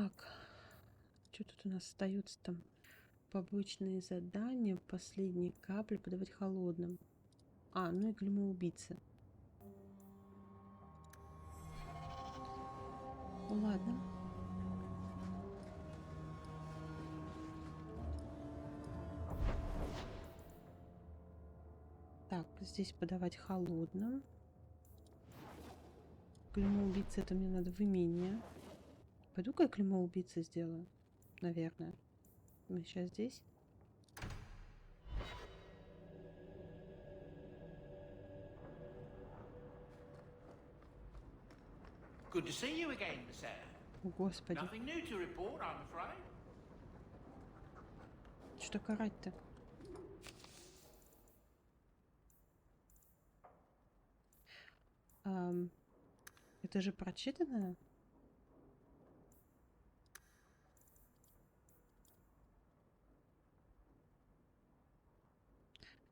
Так, что тут у нас остается там? Побочные задания, последние капли подавать холодным. Ну и клеймо убийцы. Ладно. Так, здесь подавать холодным. Клеймо убийцы, это мне надо в имение. Пойду-ка я клеймо убийцы сделаю. Наверное. Мы сейчас здесь. Good to see you again, sir. О, Господи. Nothing new to report, I'm afraid. Что карать-то? Это же прочитано?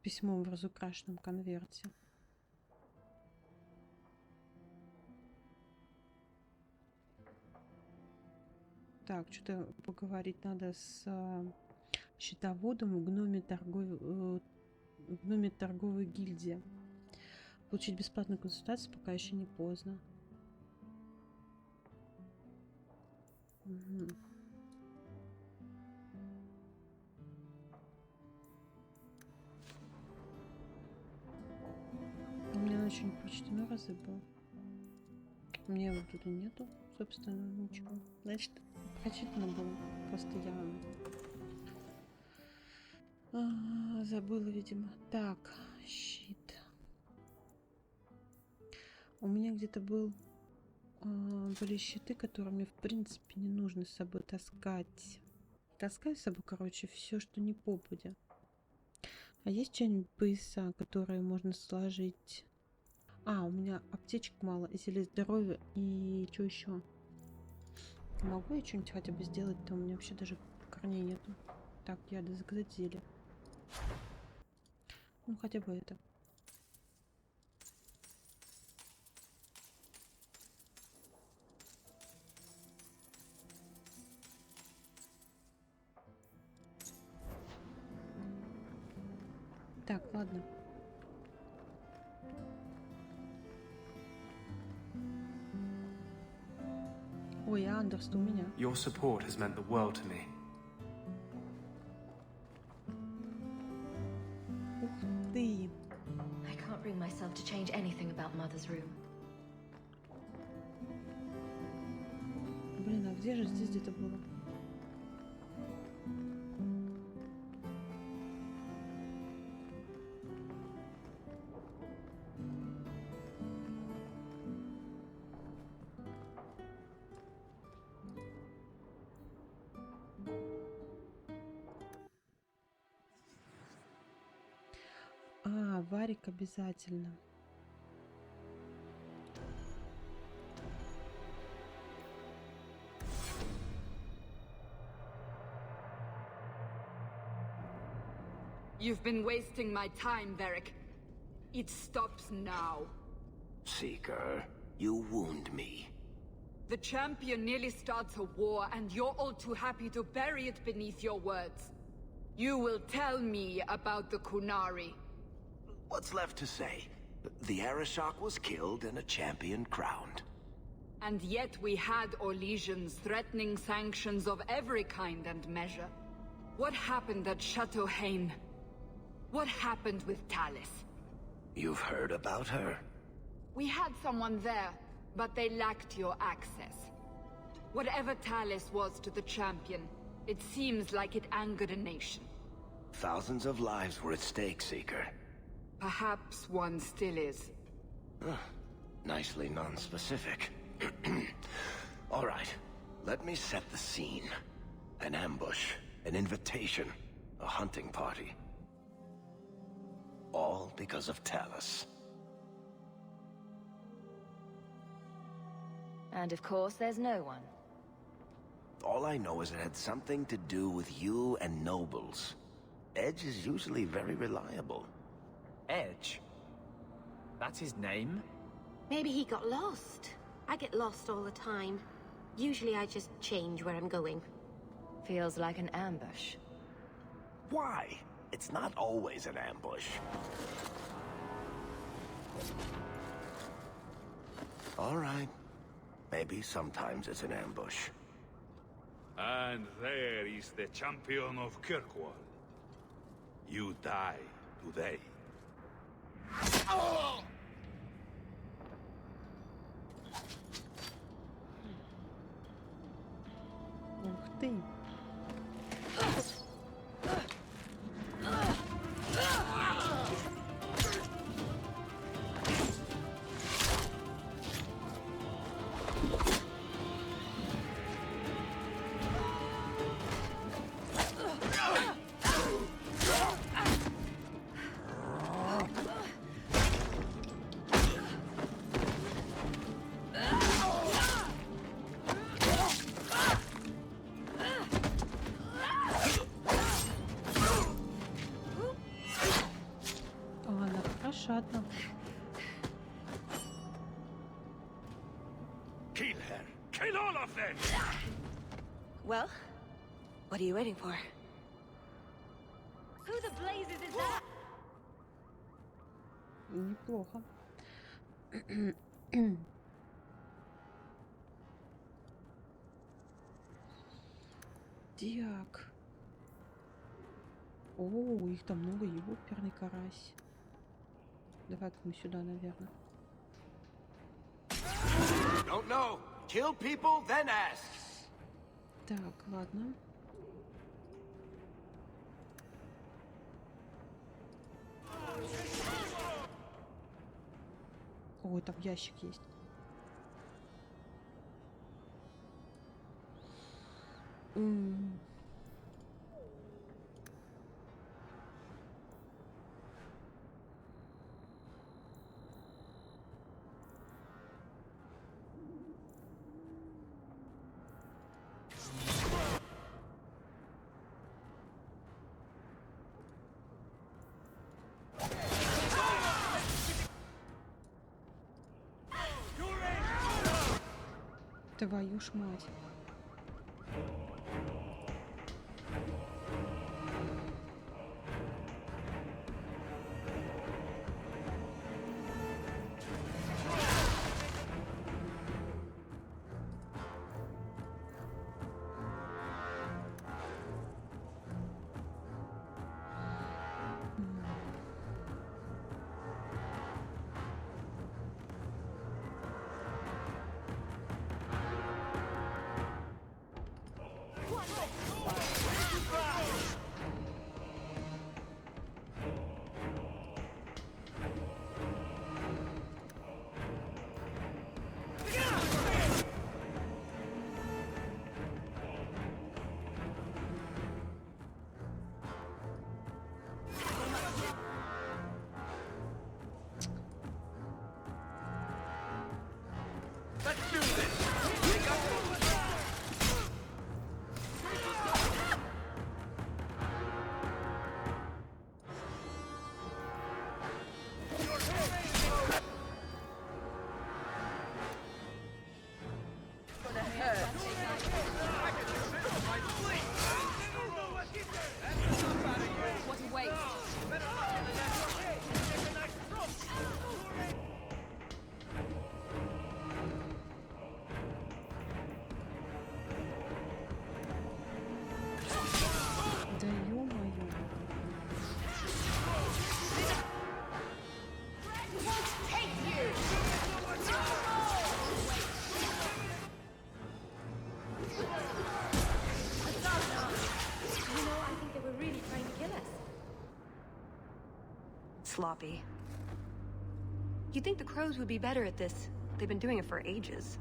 Письмо в разукрашенном конверте. Так, что-то поговорить надо с счетоводом в гноме торговой гильдии. Получить бесплатную консультацию пока еще не поздно. Угу. У меня на что-нибудь прочтено разве было? У меня вот тут и нету, собственно, ничего. Значит, прочитано было. Просто я забыла, видимо. Так, щит. У меня где-то были щиты, которые мне, в принципе, не нужно с собой таскать. Таскаю с собой, короче, все, что не попадя. А есть что-нибудь пояса, которые можно сложить? У меня аптечек мало, и зелье здоровья, и что еще? Могу я что-нибудь хотя бы сделать-то? У меня вообще даже корней нету. Так, я надо заказать зелье. Ну, хотя бы это. Так, ладно. Ой, Андерс, у меня. Your support has meant the world to me. Ух ты. I can't bring myself to change anything about Mother's room. Блин, а где же здесь где-то было? Варик обязательно. You've been wasting my time, Varric. It stops now. Seeker, you wound me. The champion nearly starts a war, and you're all too happy to bury it beneath your words. You will tell me about the Kunari. What's left to say? The Arishok was killed and a champion crowned. And yet we had Orlesians threatening sanctions of every kind and measure. What happened at Chateau Hain? What happened with Tallis? You've heard about her? We had someone there, but they lacked your access. Whatever Tallis was to the champion, it seems like it angered a nation. Thousands of lives were at stake, Seeker. Perhaps one still is. Nicely non-specific. All right, let me set the scene. An ambush, an invitation, a hunting party. All because of Tallis. And of course, there's no one. All I know is it had something to do with you and nobles. Edge is usually very reliable. Edge? That's his name? Maybe he got lost. I get lost all the time. Usually I just change where I'm going. Feels like an ambush. Why? It's not always an ambush. All right. Maybe sometimes it's an ambush. And there is the champion of Kirkwall. You die today. Ух ты. Шатно. Kill her! Kill all of them! Well, what are you waiting for? Who the blazes is that? Неплохо. Так. О, их там много, его перный карась. Давай-ка мы сюда, наверное. Don't know. Kill people, then ask. Так, ладно. Ой, там ящик есть. Твою ж мать. Да ё-моё. Sloppy. You'd think the crows would be better at this. They've been doing it for ages.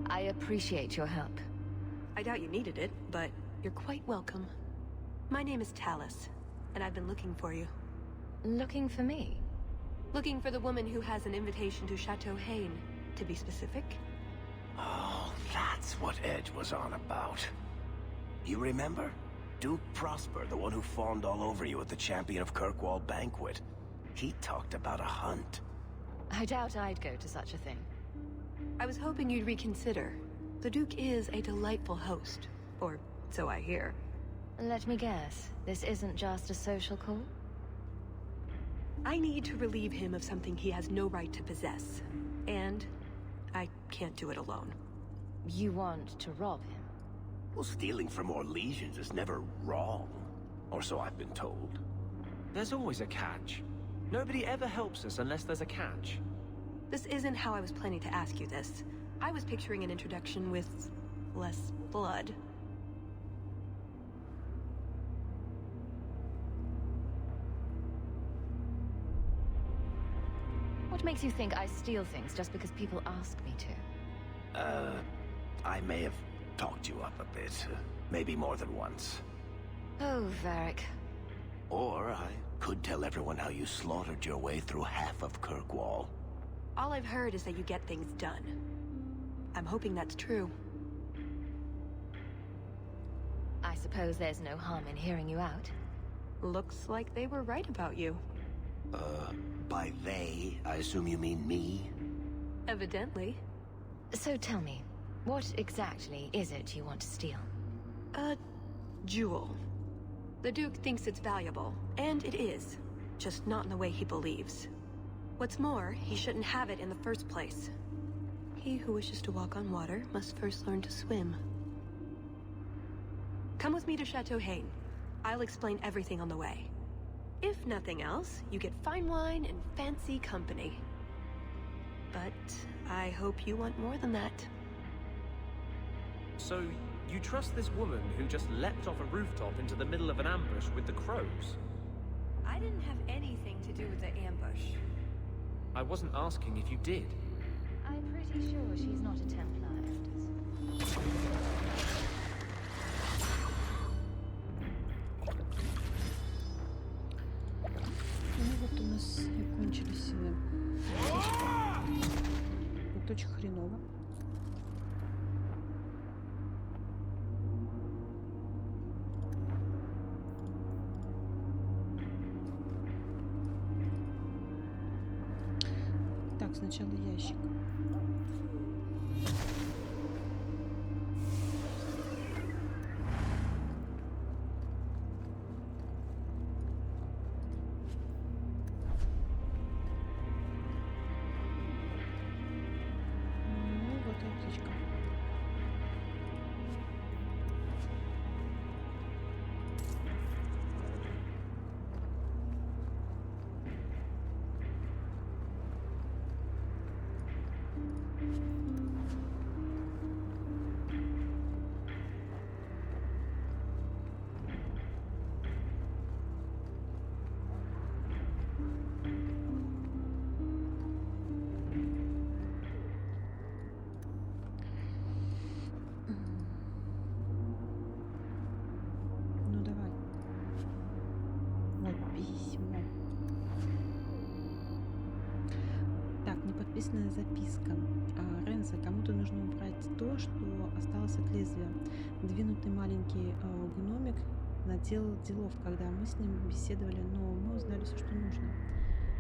I appreciate your help. I doubt you needed it, but you're quite welcome. My name is Tallis, and I've been looking for you. Looking for me? Looking for the woman who has an invitation to Chateau Hain, to be specific. Oh, that's what Edge was on about. You remember? Duke Prosper, the one who fawned all over you at the Champion of Kirkwall banquet. He talked about a hunt. I doubt I'd go to such a thing. I was hoping you'd reconsider. The Duke is a delightful host. Or so I hear. Let me guess, this isn't just a social call? I need to relieve him of something he has no right to possess. And I can't do it alone. You want to rob him? Well, stealing from Orlesians is never wrong. Or so I've been told. There's always a catch. Nobody ever helps us unless there's a catch. This isn't how I was planning to ask you this. I was picturing an introduction with less blood. What makes you think I steal things just because people ask me to? I may have talked you up a bit. Maybe more than once. Oh, Varric. Or I could tell everyone how you slaughtered your way through half of Kirkwall. All I've heard is that you get things done. I'm hoping that's true. I suppose there's no harm in hearing you out. Looks like they were right about you. By they, I assume you mean me? Evidently. So tell me, what exactly is it you want to steal? A jewel. The Duke thinks it's valuable, and it is. Just not in the way he believes. What's more, he shouldn't have it in the first place. He who wishes to walk on water must first learn to swim. Come with me to Chateau Hain. I'll explain everything on the way. If nothing else, you get fine wine and fancy company. But I hope you want more than that. So, you trust this woman who just leapt off a rooftop into the middle of an ambush with the crows? I didn't have anything to do with the ambush. I wasn't asking if you did. I'm pretty sure she's not a Templar, Estes. Ну вот у нас и кончились это очень хреново. Так, сначала ящик. Ну, вот и аптечка. Ну давай. Вот письмо. Так, неподписанная записка. Ренза, кому-то нужно убрать то, что осталось от лезвия. Двинутый маленький гномик наделал делов, когда мы с ним беседовали, но мы узнали все, что нужно.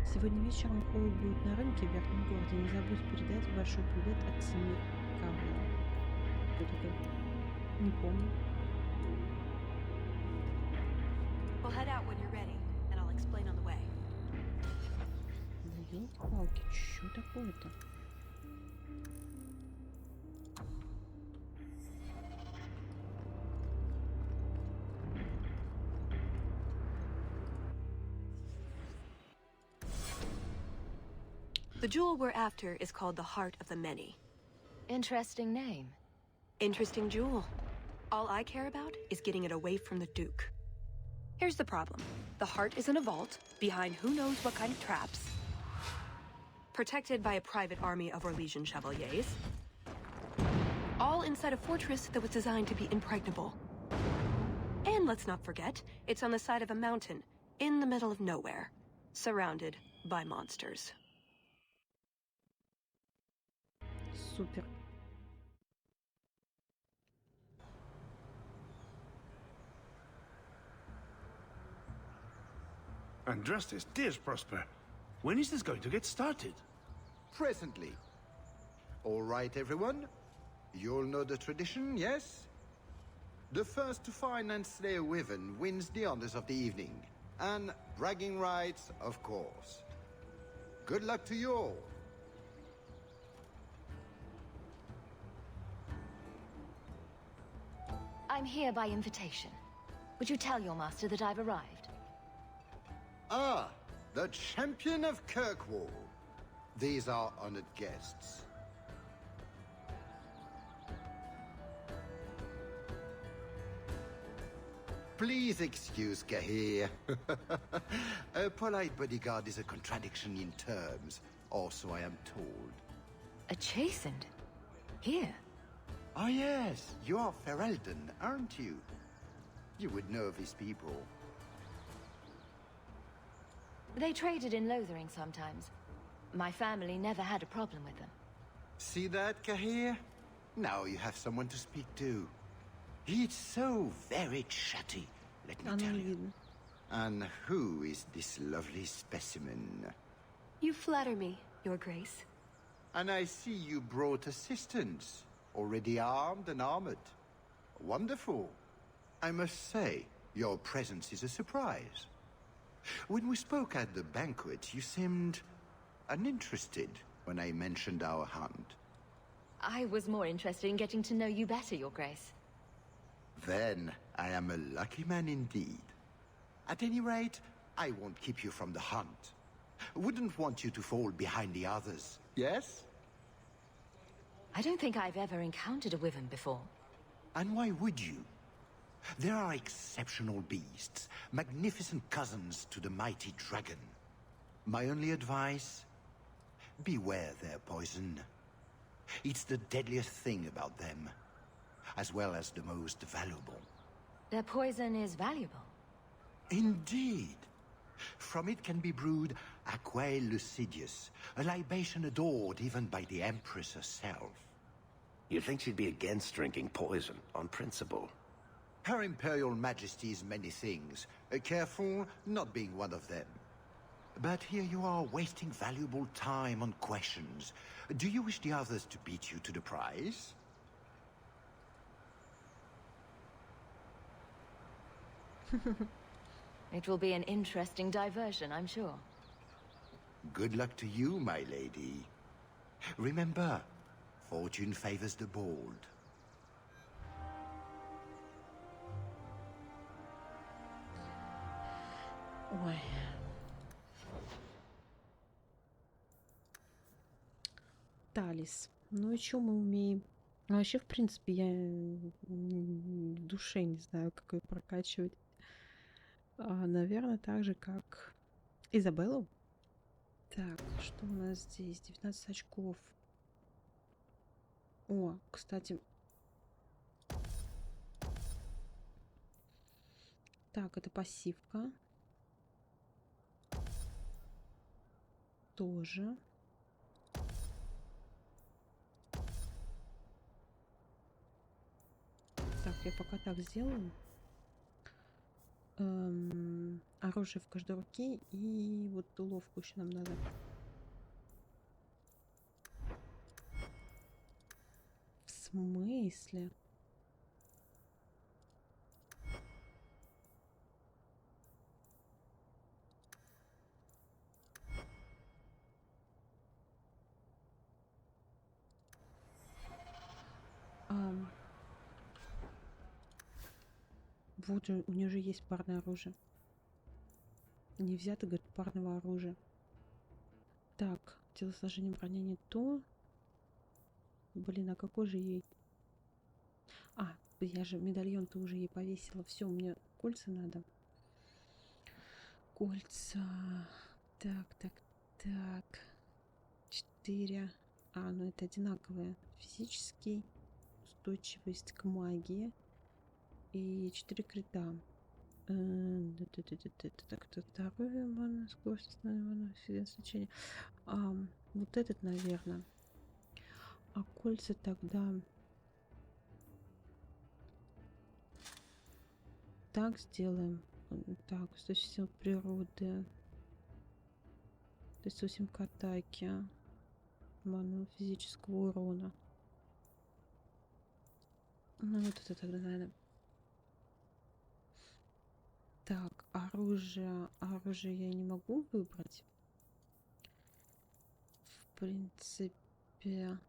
Сегодня вечером Хоук будет на рынке в Верхнем городе. Не забудь передать большой привет от семьи Кавла. Кто такой? Не помню. We'll head out when you're ready, and I'll explain on the way. Да елки-палки, что такое-то? The jewel we're after is called the Heart of the Many. Interesting name. Interesting jewel. All I care about is getting it away from the Duke. Here's the problem. The heart is in a vault, behind who knows what kind of traps. Protected by a private army of Orlesian chevaliers. All inside a fortress that was designed to be impregnable. And let's not forget, it's on the side of a mountain, in the middle of nowhere, surrounded by monsters. Супер. And justice does prosper. When is this going to get started? Presently. All right, everyone. You'll know the tradition, yes? The first to find and slay a wyvern wins the honors of the evening. And bragging rights, of course. Good luck to you all. I'm here by invitation. Would you tell your master that I've arrived? Ah, the champion of Kirkwall. These are honored guests. Please excuse Kahir. A polite bodyguard is a contradiction in terms, or so I am told. A chastened? Here? Ah yes, you are Ferelden, aren't you? You would know these people. They traded in Lothering sometimes. My family never had a problem with them. See that, Kahir? Now you have someone to speak to. He's so very chatty, let me tell you. And who is this lovely specimen? You flatter me, Your Grace. And I see you brought assistance, already armed and armored. Wonderful. I must say, your presence is a surprise. When we spoke at the banquet, you seemed uninterested when I mentioned our hunt. I was more interested in getting to know you better, Your Grace. Then I am a lucky man indeed. At any rate, I won't keep you from the hunt. Wouldn't want you to fall behind the others, yes? I don't think I've ever encountered a wyvern before. And why would you? There are exceptional beasts, magnificent cousins to the mighty dragon. My only advice? Beware their poison. It's the deadliest thing about them, as well as the most valuable. Their poison is valuable. Indeed. From it can be brewed Aquae Lucidius, a libation adored even by the Empress herself. You'd think she'd be against drinking poison, on principle. Her Imperial Majesty's many things, careful not being one of them. But here you are wasting valuable time on questions. Do you wish the others to beat you to the prize? It will be an interesting diversion, I'm sure. Good luck to you, my lady. Remember, fortune favors the bold. Ой. Таллис. Ну и что мы умеем? Ну, вообще, в принципе, я в душе не знаю, как ее прокачивать. Наверное, так же, как Изабеллу. Так, что у нас здесь? 19 очков. О, кстати. Так, это пассивка. Тоже. Так, я пока так сделаю. Оружие в каждой руке и вот уловку еще нам надо. В смысле? Вот же, у нее же есть парное оружие. Не взято, говорит, парного оружия. Так, телосложение броня не то. Блин, а какой же ей? А, я же медальон-то уже ей повесила. Все, мне кольца надо. Кольца. Так, так, так. 4. А, ну это одинаковые. Физический. Устойчивость к магии. И 4 крита. Так, это второе мана, скорость основная мана, значение. Вот этот, наверное. А кольца тогда... Так сделаем. Так, 100 сил природы. То есть 8 к атаке. Ману физического урона. Ну вот это тогда, наверное. Так, оружие. Оружие я не могу выбрать. В принципе.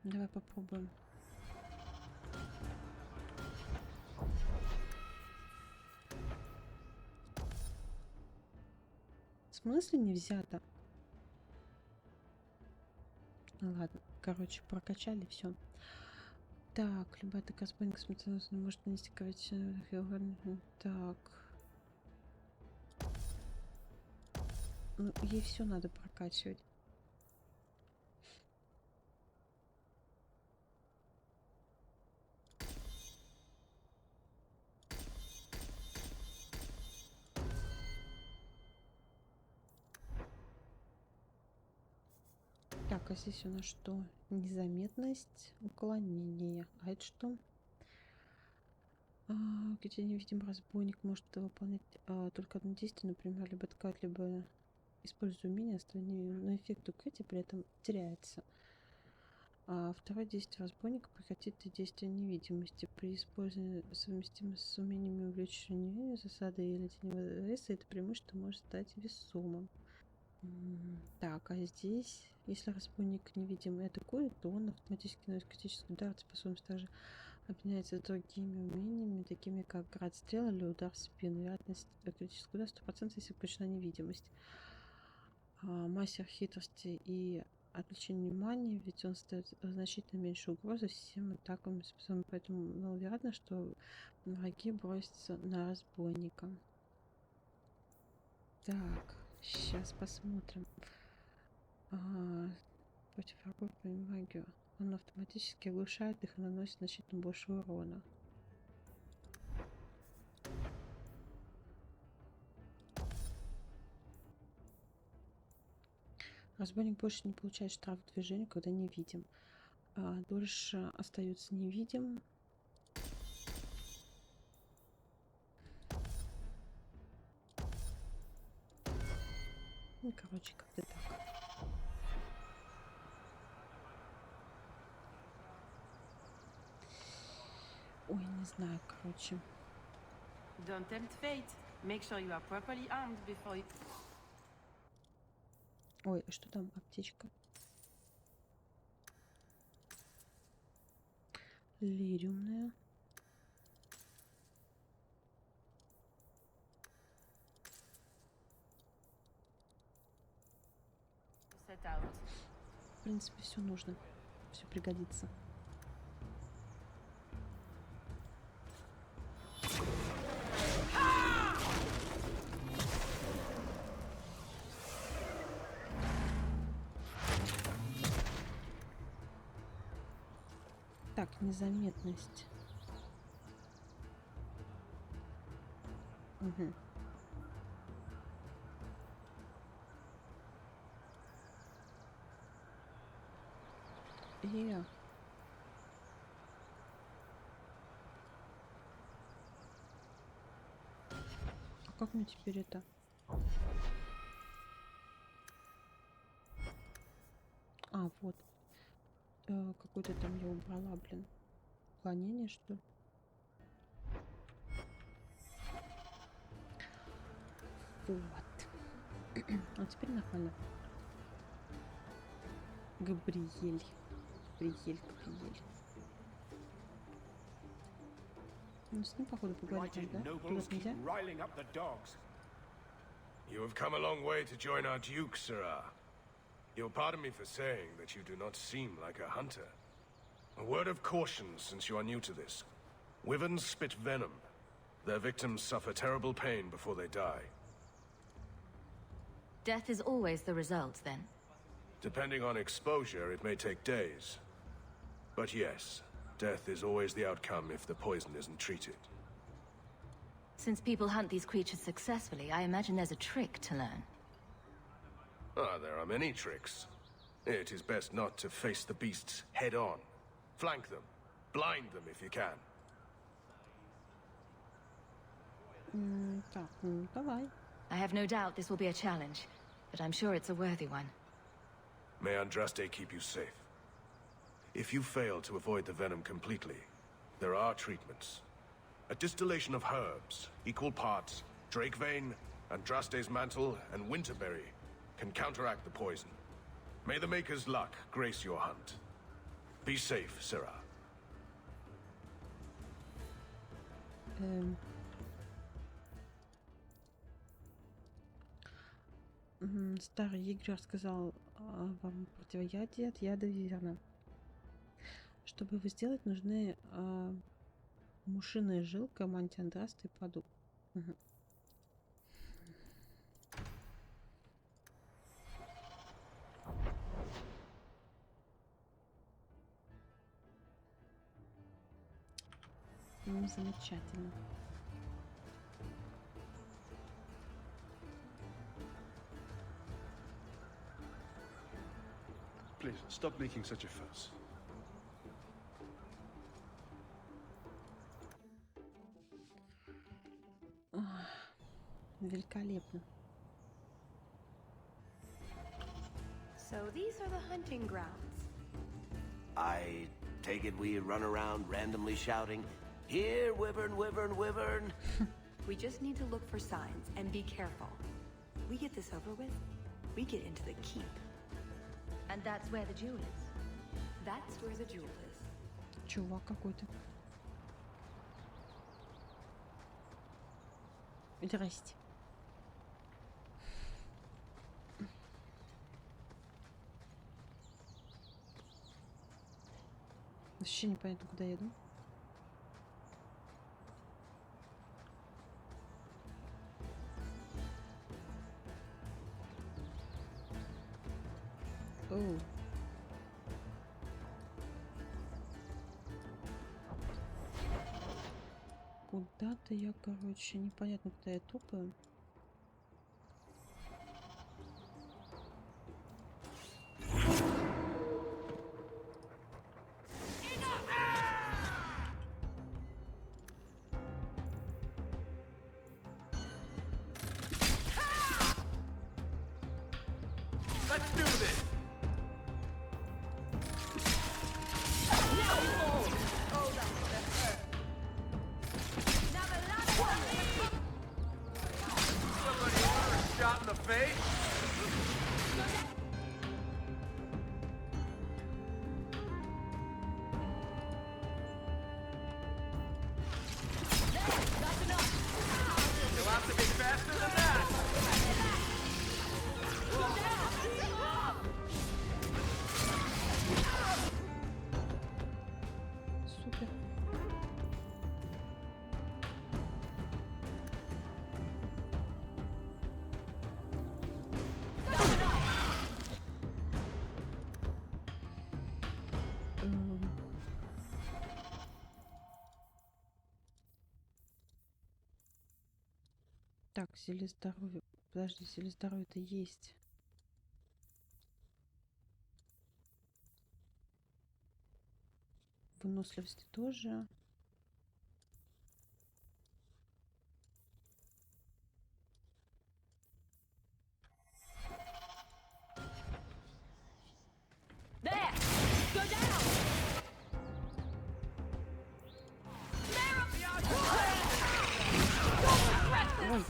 Давай попробуем. В смысле не взято? Ну ладно, короче, прокачали все. Так, любая такая разбойника смертоносная может нанести кровотечение. Так. Ну, ей все надо прокачивать. Так, а здесь у нас что? Незаметность, уклонение. А это что? Где невидимый разбойник может выполнять только одно действие, например, либо атаковать, либо используя умение, но эффект укрытия при этом теряется. Второе действие разбойника прекратит действие невидимости. При использовании совместимо с умениями увеличения невидимости, засады или теневого веса, это преимущество может стать весомым. Так, а здесь, если разбойник невидимый атакует, то он автоматически наносит критический удар. Способность также обменяется другими умениями, такими как град стрел или удар в спину. Вероятность критического удара 100%, если включена невидимость. Мастер хитрости и отвлечение внимания, ведь он ставит значительно меньше угрозы всем атакам способным, поэтому маловероятно, что враги бросятся на разбойника. Так, сейчас посмотрим. Против врагов применяет магию. Он автоматически оглушает их и наносит значительно больше урона. Разбойник больше не получает штраф движения, когда невидим. Дольше остается невидим. Ну, короче, как-то так. Ой, не знаю, короче. Don't tempt fate. Make sure you are properly armed before you... Ой, а что там? Аптечка. Лириумная. Set out. В принципе, все нужно. Все пригодится. Так, незаметность. Угу. А как мне теперь это? Вот. Какой-то там я убрала, блин. Уклонение, что ли? Вот. А теперь нормально. Габриэль. Габриэль. Ну, с ним, походу, поговорить, да? Туда нельзя? You have come a long way to join our Duke, Sirrah. You'll pardon me for saying that you do not seem like a hunter. A word of caution since you are new to this. Wyverns spit venom. Their victims suffer terrible pain before they die. Death is always the result, then? Depending on exposure, it may take days. But yes, death is always the outcome if the poison isn't treated. Since people hunt these creatures successfully, I imagine there's a trick to learn. There are many tricks. It is best not to face the beasts head-on. Flank them. Blind them if you can. Так, давай. I have no doubt this will be a challenge, but I'm sure it's a worthy one. May Andraste keep you safe. If you fail to avoid the venom completely, there are treatments. A distillation of herbs, equal parts, drake vein, Andraste's mantle, and winterberry can counteract the poison. May the Maker's luck grace your hunt. Be safe, Sarah. Старый Игорь рассказал вам противоядие от яда виверна. Чтобы его сделать, нужны мушиная жилка, мантия Андрасты и подуб. Ну, замечательно. Please, stop making such a fuss. Великолепно. So these are the hunting grounds. I take it we run around randomly shouting, "Here, wyvern, wyvern, wyvern!" We just need to look for signs and be careful. We get this over with, we get into the keep. And that's where the jewel is. That's where the jewel is. Чувак какой-то. Здрасте. Вообще непонятно, куда еду. Оу. Куда-то я, короче, непонятно, куда я топаю. Let's do this! Somebody order a shot in the face? You'll have to be faster than that! Супер. Так, зелье здоровья. Подожди, зелье здоровья-то есть. Выносливости тоже. There! Go down! Ой.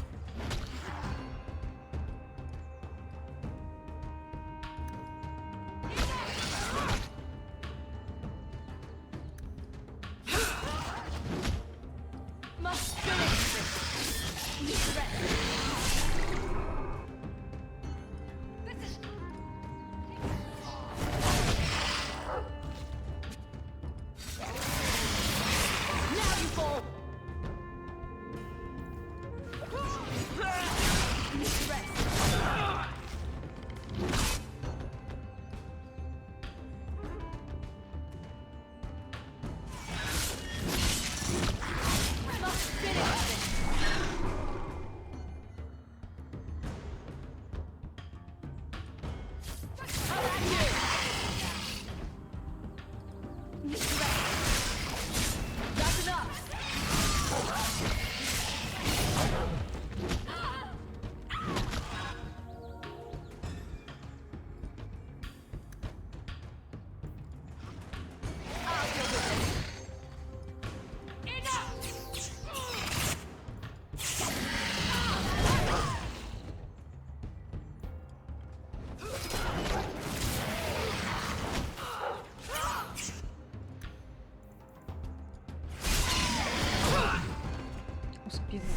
Первый.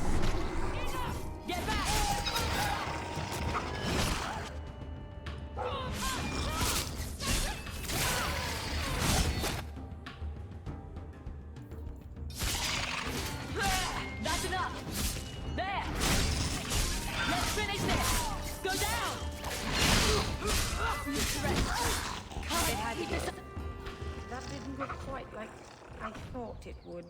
That's enough. There. Let's finish this. Go down. That didn't go quite like I thought it would.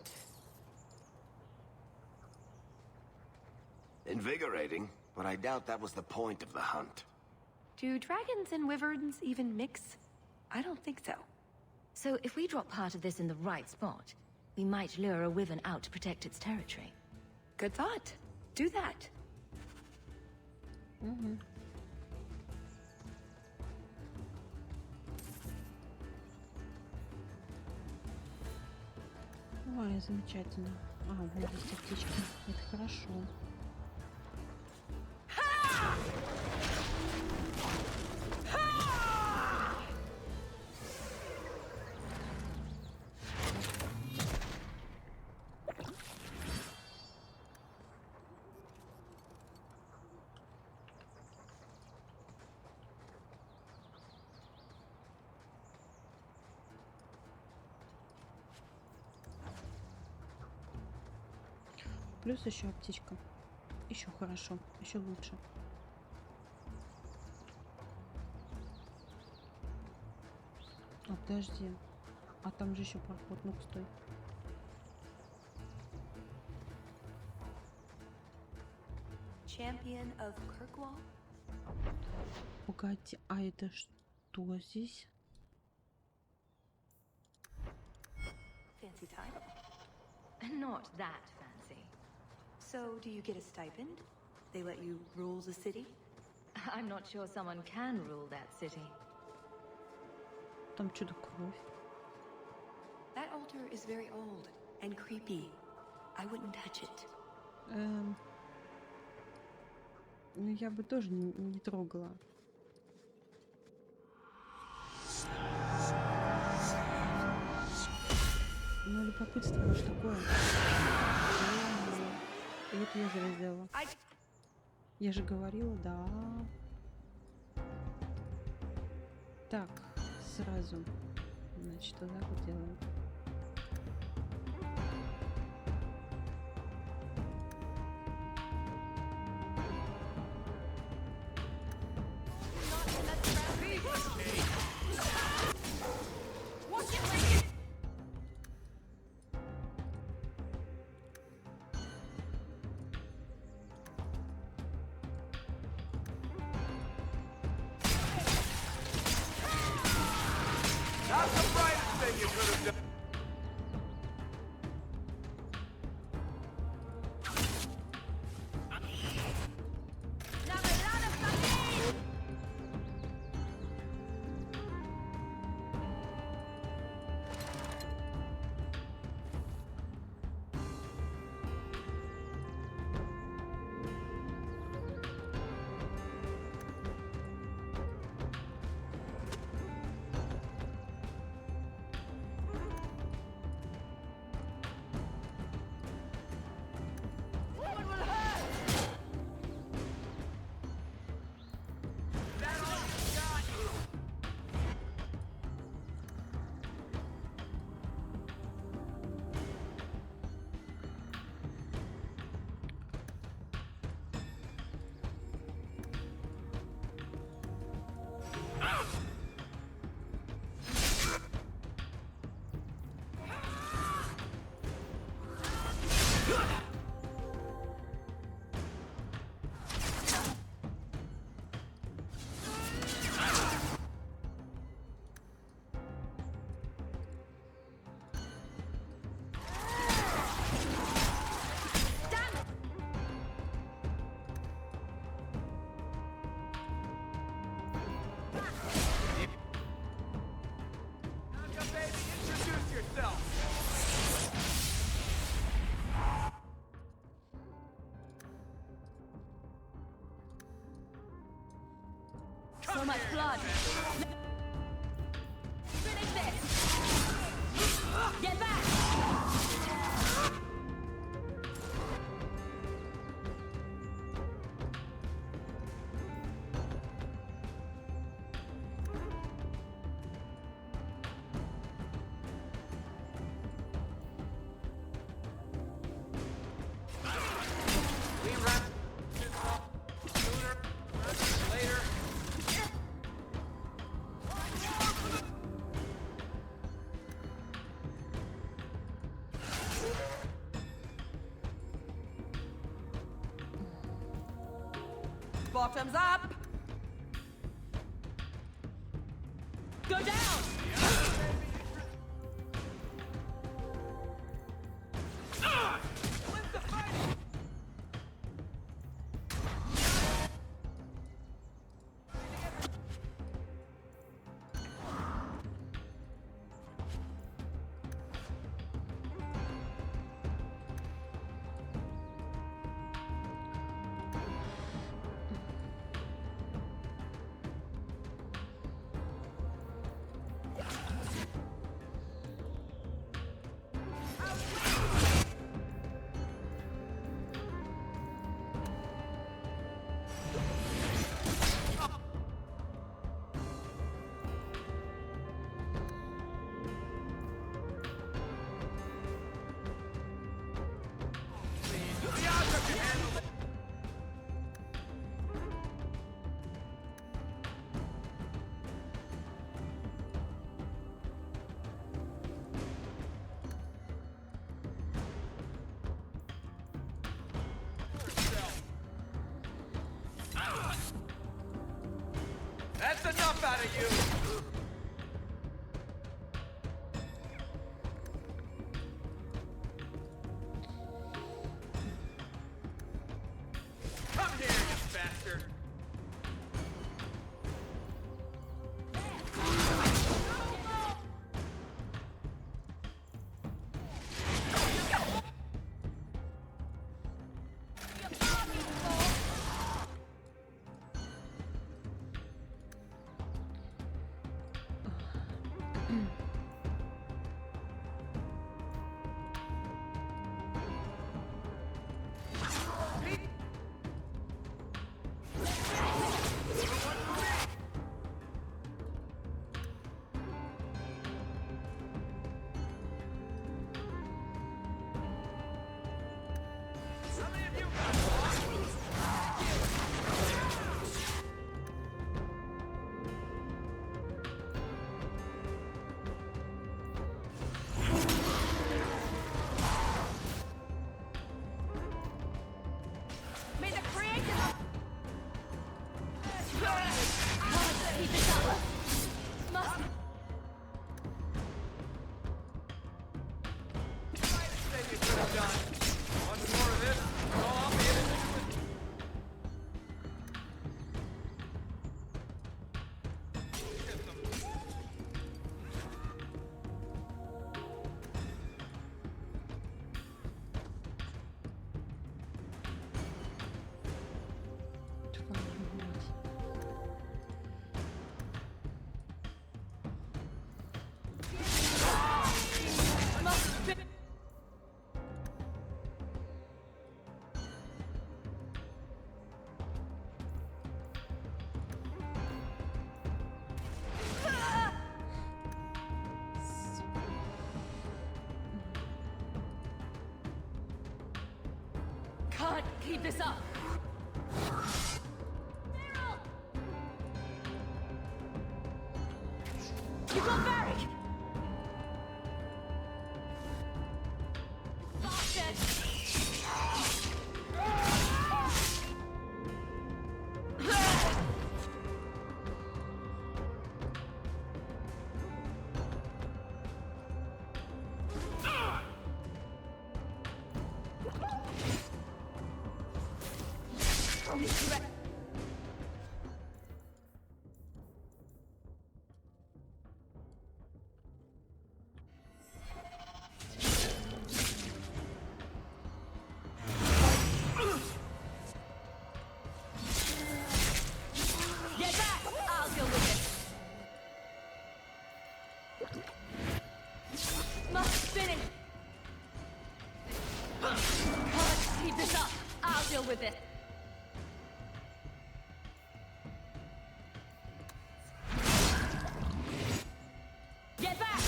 Invigorating, but I doubt that was the point of the hunt. Do dragons and wyverns even mix? I don't think so. So if we drop part of this in the right spot, we might lure a wyvern out to protect its territory. Good thought. Do that. Угу. Ой, замечательно. А, вот здесь аптечка. Это хорошо. Плюс еще аптечка. Еще хорошо, еще лучше. А, подожди. А там же еще проход. Ну-ка, стой. Champion of Kirkwall? Погоди, а это что здесь? Fancy title. Not that fancy. So, do you get a stipend? They let you rule the city? I'm not sure someone can rule that city. Там чудо кровь. That altar is very old and creepy. I wouldn't touch it. Ну, я бы тоже не трогала. Ну, любопытство, ну, что такое? И это я зря сделала. Я же говорила, да. Так, сразу. Значит, вот так вот делаем. So much blood. Finish this. Get back. Bottoms up! Go down! That's enough out of you! Come here, you bastard! Can't keep this up. You got Barry. Bastard. With it. Get back!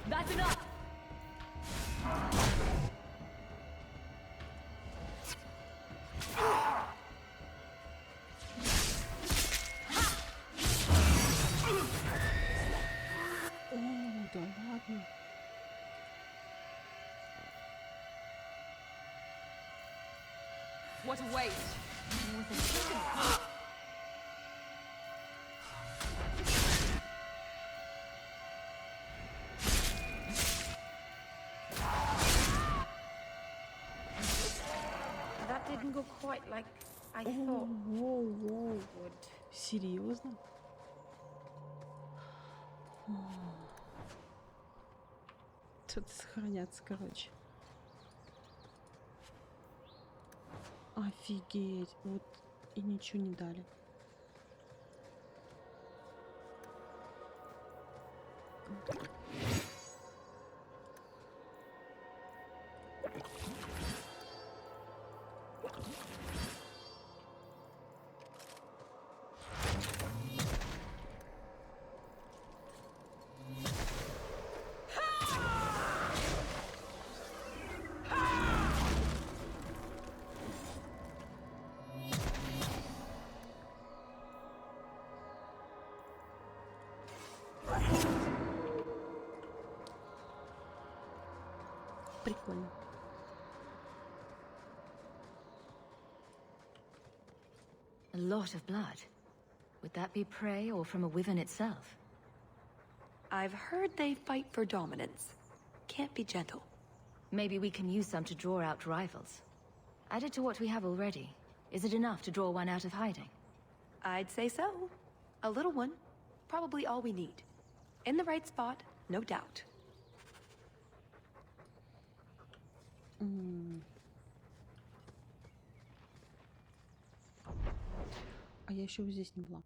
That's enough! What a waste. With a chicken. That didn't go quite like I thought Воу-воу. would. Серьезно? Тут сохраняться, короче. Офигеть. Вот и ничего не дали. Прикольно. A lot of blood. Would that be prey or from a wyvern itself? I've heard they fight for dominance. Can't be gentle. Maybe we can use some to draw out rivals. Added to what we have already. Is it enough to draw one out of hiding? I'd say so. A little one. Probably all we need. In the right spot, no doubt. А я еще вот здесь не была.